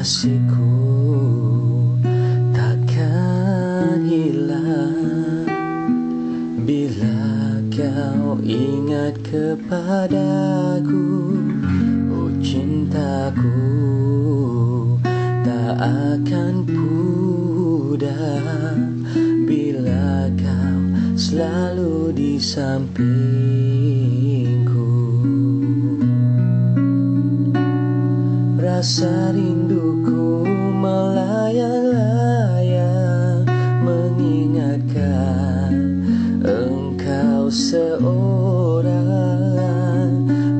Kasihku takkan hilang bila kau ingat kepadaku. Oh cintaku tak akan pudar bila kau selalu di sampingku. Rasa rinduku melayang-layang mengingatkan engkau seorang,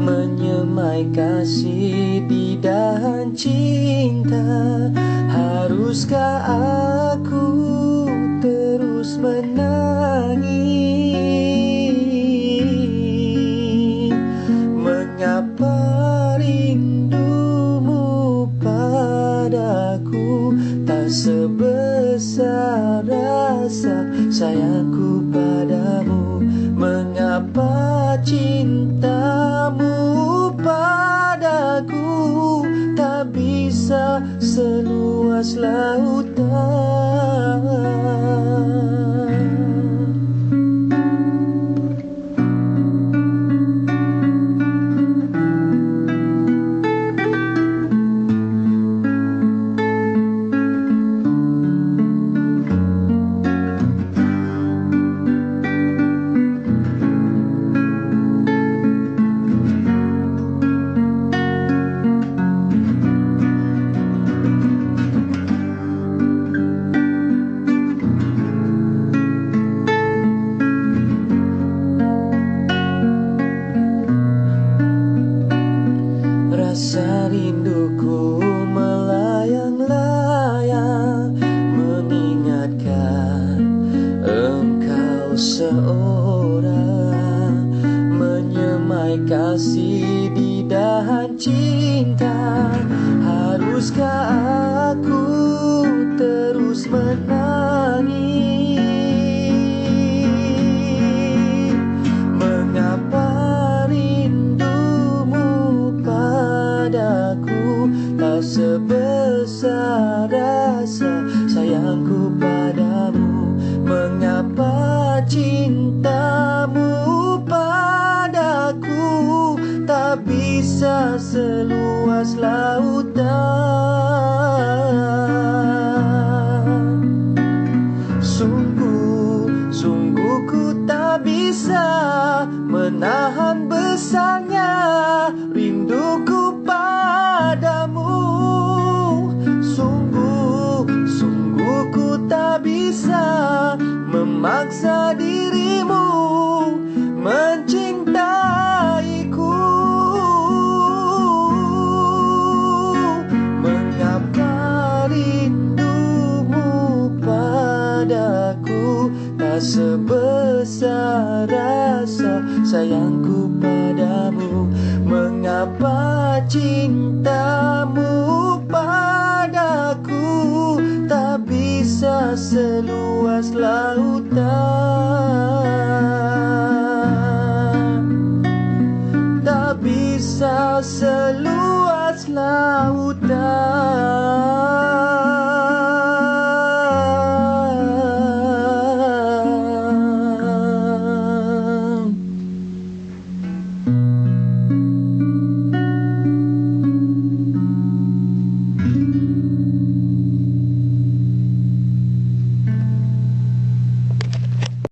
menyemai kasih di dahan cinta. Haruskah aku terus menangis? Mengapa tak sebesar rasa sayangku padamu? Mengapa cintamu padaku tak bisa seluas lautan? Rasa rinduku melayang-layang mengingatkan engkau seorang, menyemai kasih di dahan cinta. Haruskah aku terus menangis? Mengapa tak sebesar rasa sayangku padamu? Mengapa cintamu padaku tak bisa seluas lautan? Sungguh ku tak bisa menahan besarnya rinduku padamu. Sungguh ku tak bisa memaksa dirimu mencintaiku. Mengapa rindumu padaku tak sebesar rasa sayangku padamu? Mengapa cintamu padaku tak bisa seluas laut?